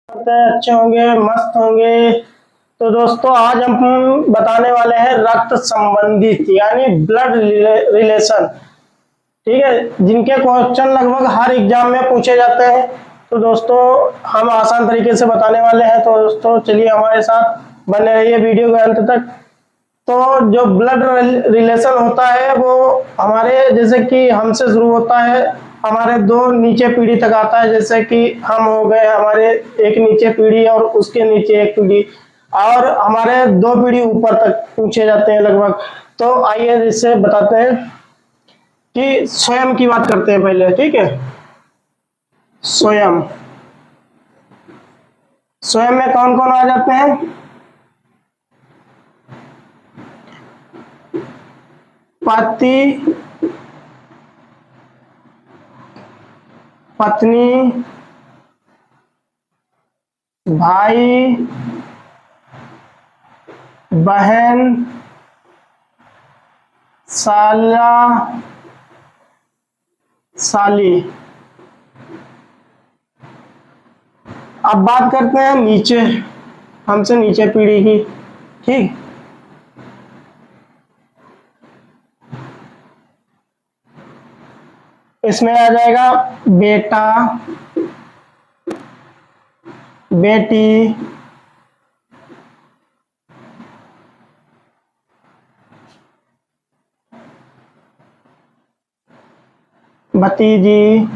अच्छे होंगे, मस्त होंगे। तो दोस्तों आज हम बताने वाले हैं रक्त संबंधित यानी ब्लड रिलेशन। ठीक है, जिनके क्वेश्चन लगभग हर एग्जाम में पूछे जाते हैं। तो दोस्तों हम आसान तरीके से बताने वाले हैं, तो दोस्तों चलिए हमारे साथ बने रहिए वीडियो के अंत तक। तो जो ब्लड रिलेशन होता है वो हमारे जैसे कि हमसे शुरू होता है, हमारे दो नीचे पीढ़ी तक आता है। जैसे कि हम हो गए, हमारे एक नीचे पीढ़ी और उसके नीचे एक पीढ़ी, और हमारे दो पीढ़ी ऊपर तक पूछे जाते हैं लगभग। तो आइए इससे बताते हैं कि स्वयं की बात करते हैं पहले। ठीक है, स्वयं स्वयं में कौन कौन आ जाते हैं? पति, पत्नी, भाई, बहन, साला, साली। अब बात करते हैं नीचे, हमसे नीचे पीढ़ी की। ठीक, इसमें आ जाएगा बेटा, बेटी, भतीजी,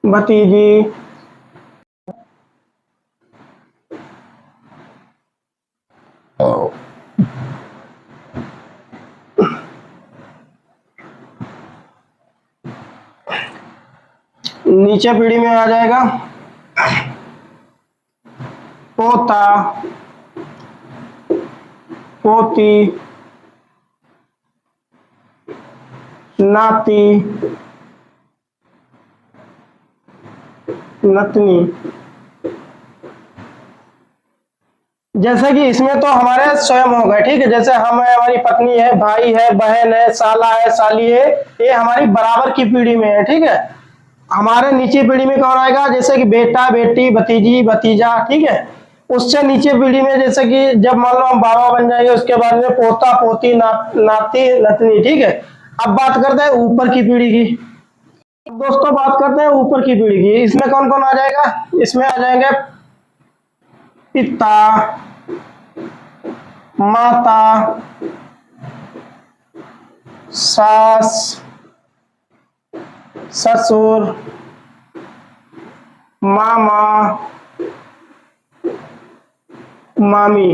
भतीजी, नीचे पीढ़ी में आ जाएगा पोता, पोती, नाती, नतनी। जैसे कि इसमें तो हमारे स्वयं हो गए। ठीक है, जैसे हम है, हमारी पत्नी है, भाई है, बहन है, साला है, साली है, ये हमारी बराबर की पीढ़ी में है। ठीक है, हमारे नीचे पीढ़ी में कौन आएगा? जैसे कि बेटा, बेटी, भतीजी, भतीजा। ठीक है, उससे नीचे पीढ़ी में जैसे कि जब मान लो हम बाबा बन जाएंगे, उसके बाद में पोता, पोती, नाती, नतनी। ठीक है, अब बात करते हैं ऊपर की पीढ़ी की। दोस्तों बात करते हैं ऊपर की पीढ़ी की। इसमें कौन कौन आ जाएगा? इसमें आ जाएंगे पिता, माता, सास, ससुर, मामा, मामी।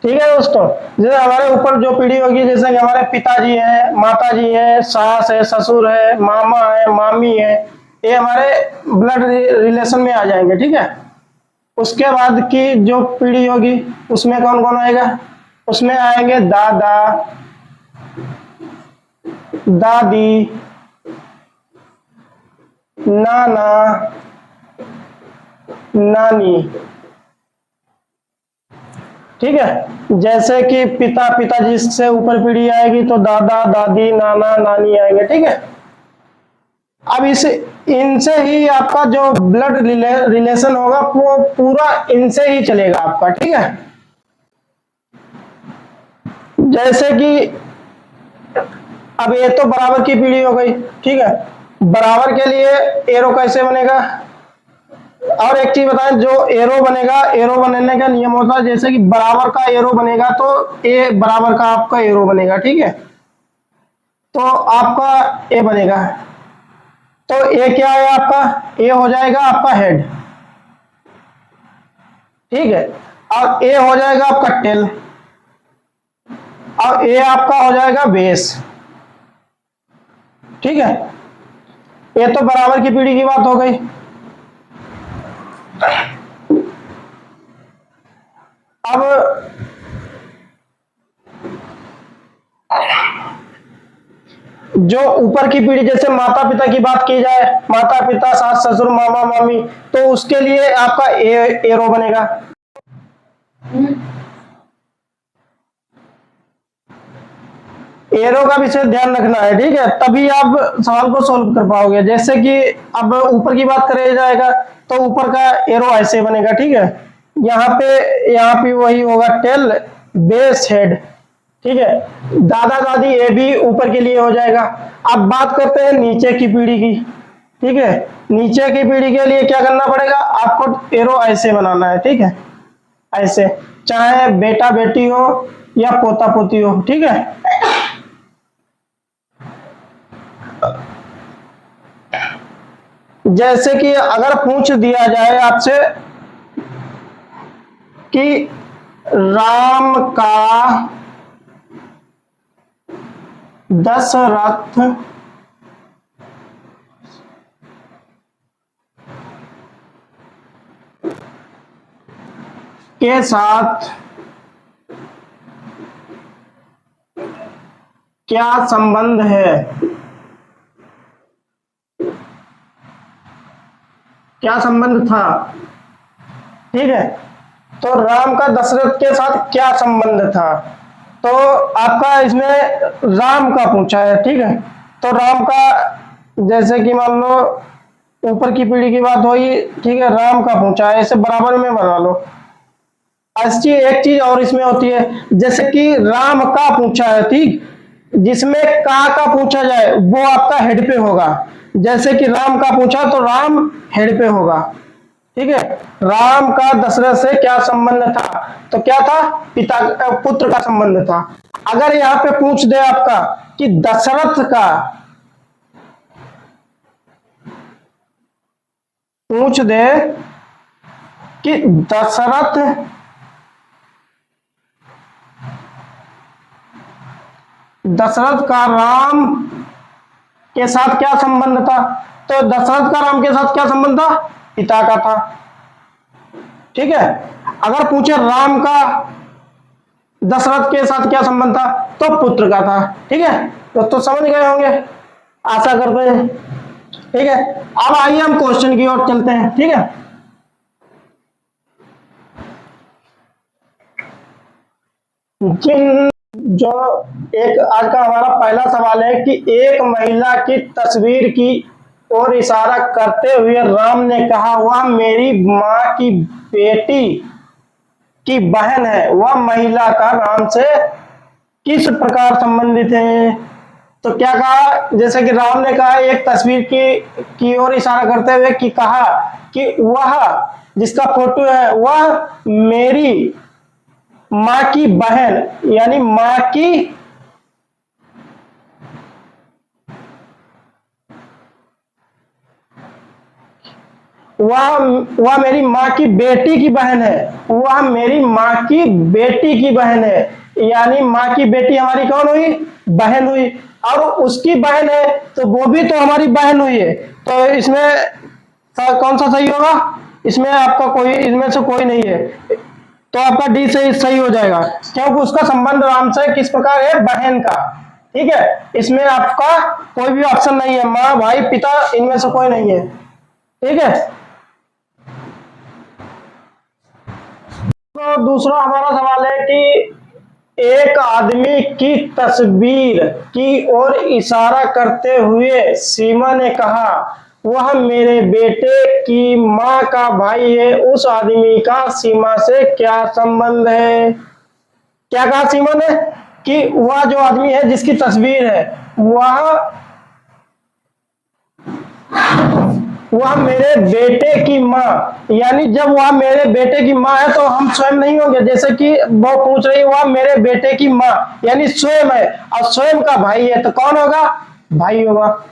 ठीक है दोस्तों, जैसे हमारे ऊपर जो पीढ़ी होगी, जैसे कि हमारे पिताजी हैं, माताजी हैं, सास है, ससुर है, मामा है, मामी है, ये हमारे ब्लड रिलेशन में आ जाएंगे। ठीक है, उसके बाद की जो पीढ़ी होगी उसमें कौन कौन आएगा? उसमें आएंगे दादा, दादी, नाना, नानी। ठीक है, जैसे कि पिता, पिताजी से ऊपर पीढ़ी आएगी तो दादा, दादी, नाना, नानी आएंगे। ठीक है, अब इस इनसे ही आपका जो ब्लड रिलेशन होगा वो पूरा इनसे ही चलेगा आपका। ठीक है, जैसे कि अब ये तो बराबर की पीढ़ी हो गई। ठीक है, बराबर के लिए एरो कैसे बनेगा? और एक चीज बताएं, जो एरो बनेगा, एरो बनने का नियम होता है, जैसे कि बराबर का एरो बनेगा तो ए बराबर का आपका एरो बनेगा। ठीक है, तो आपका ए बनेगा, तो ए क्या है आपका? ए हो जाएगा आपका हेड। ठीक है, और ए हो जाएगा आपका टेल, और ए आपका हो जाएगा बेस। ठीक है, ये तो बराबर की पीढ़ी की बात हो गई। अब जो ऊपर की पीढ़ी, जैसे माता पिता की बात की जाए, माता पिता, सास ससुर, मामा मामी, तो उसके लिए आपका एरो बनेगा। एरो का विषय ध्यान रखना है, ठीक है, तभी आप सवाल को सोल्व कर पाओगे। जैसे कि अब ऊपर की बात करें जाएगा तो ऊपर का एरो ऐसे बनेगा, ठीक है, यहाँ पे वही होगा टेल बेस हेड, ठीक है, दादा दादी ये भी ऊपर के लिए हो जाएगा। अब बात करते हैं नीचे की पीढ़ी की, ठीक है, नीचे की पीढ़ी के लिए क्या करना पड़ेगा, आपको एरो ऐसे बनाना है, ठीक है, ऐसे, चाहे बेटा बेटी हो या पोता पोती हो, ठीक है। जैसे कि अगर पूछ दिया जाए आपसे कि राम का दशरथ के साथ क्या संबंध है, क्या संबंध था, ठीक है, तो राम का दशरथ के साथ क्या संबंध था, तो आपका इसमें राम का पूछा है, ठीक है, तो राम का जैसे कि मान लो ऊपर की पीढ़ी की बात हुई, ठीक है, राम का पूछा है, इसे बराबर में बना लो। ऐसी एक चीज और इसमें होती है, जैसे कि राम का पूछा है, ठीक, जिसमें का पूछा जाए वो आपका हेड पे होगा। जैसे कि राम का पूछा तो राम हेड पे होगा, ठीक है। राम का दशरथ से क्या संबंध था, तो क्या था, पिता पुत्र का संबंध था। अगर यहाँ पे पूछ दे आपका कि दशरथ का, पूछ दे कि दशरथ का राम के साथ क्या संबंध था, तो दशरथ का राम के साथ क्या संबंध था, पिता का था, ठीक है। अगर पूछे राम का दशरथ के साथ क्या संबंध था, तो पुत्र का था, ठीक है। तो समझ गए होंगे, आशा करते हैं, ठीक है। अब आइए हम क्वेश्चन की ओर चलते हैं, ठीक है। जिन जो एक आज का हमारा पहला सवाल है कि एक महिला की तस्वीर की और इशारा करते हुए राम ने कहा वह मेरी माँ की बेटी की बहन है, वह महिला का राम से किस प्रकार संबंधित है, तो क्या कहा, जैसे कि राम ने कहा एक तस्वीर की ओर इशारा करते हुए कि कहा कि वह जिसका फोटो है वह मेरी माँ की बहन, यानी माँ की वह मेरी माँ की बेटी की बहन है, वह मेरी माँ की बेटी की बहन है, यानी माँ की बेटी हमारी कौन हुई, बहन हुई, और उसकी बहन है तो वो भी तो हमारी बहन हुई है। तो इसमें कौन सा सही होगा, इसमें आपका कोई, इसमें से कोई नहीं है, तो आपका डी से सही हो जाएगा, क्योंकि उसका संबंध राम से किस प्रकार है, बहन का, ठीक है। इसमें आपका कोई भी ऑप्शन नहीं है, माँ भाई पिता इनमें से कोई नहीं है, ठीक है। तो दूसरा हमारा सवाल है कि एक आदमी की तस्वीर की ओर इशारा करते हुए सीमा ने कहा वह मेरे बेटे की माँ का भाई है, उस आदमी का सीमा से क्या संबंध है। क्या कहा सीमा ने कि वह जो आदमी है जिसकी तस्वीर है वह मेरे बेटे की माँ, यानी जब वह मेरे बेटे की माँ है तो हम स्वयं नहीं होंगे, जैसे कि वो पूछ रही है वह मेरे बेटे की माँ यानी स्वयं है, और स्वयं का भाई है तो कौन होगा, भाई होगा।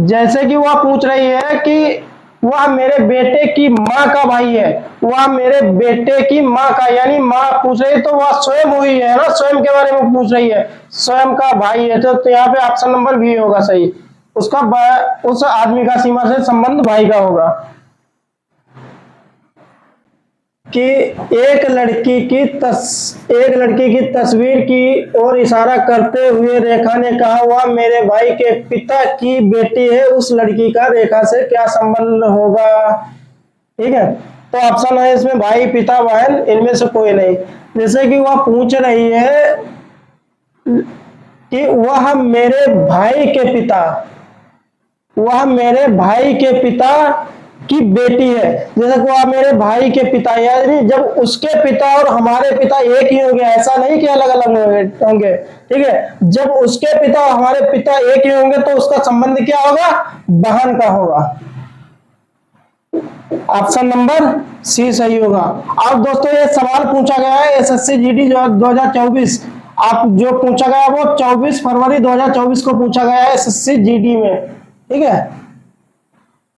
जैसे कि वह पूछ रही है कि वह मेरे बेटे की माँ का भाई है, वह मेरे बेटे की माँ का, यानी माँ पूछ रही है तो वह स्वयं हुई है ना, स्वयं के बारे में पूछ रही है, स्वयं का भाई है, तो यहाँ पे ऑप्शन नंबर बी होगा सही, उसका उस आदमी का सीमा से संबंध भाई का होगा। कि एक लड़की की तस्वीर की ओर इशारा करते हुए रेखा ने कहा वह मेरे भाई के पिता की बेटी है, उस लड़की का रेखा से क्या संबंध होगा, ठीक है। तो ऑप्शन है इसमें भाई पिता बहन इनमें से कोई नहीं। जैसे कि वह पूछ रही है कि वह मेरे भाई के पिता, वह मेरे भाई के पिता की बेटी है। जैसे कि वह मेरे भाई के पिता, यानी जब उसके पिता और हमारे पिता एक ही होंगे, ऐसा नहीं कि अलग अलग होंगे। ठीक है, जब उसके पिता और हमारे पिता एक ही होंगे तो उसका संबंध क्या होगा, बहन का होगा। ऑप्शन नंबर सी सही होगा। अब दोस्तों ये सवाल पूछा गया है एसएससी जीडी 2024, आप जो पूछा गया वो 24 फरवरी 2024 को पूछा गया है एसएससी जीडी में। ठीक है,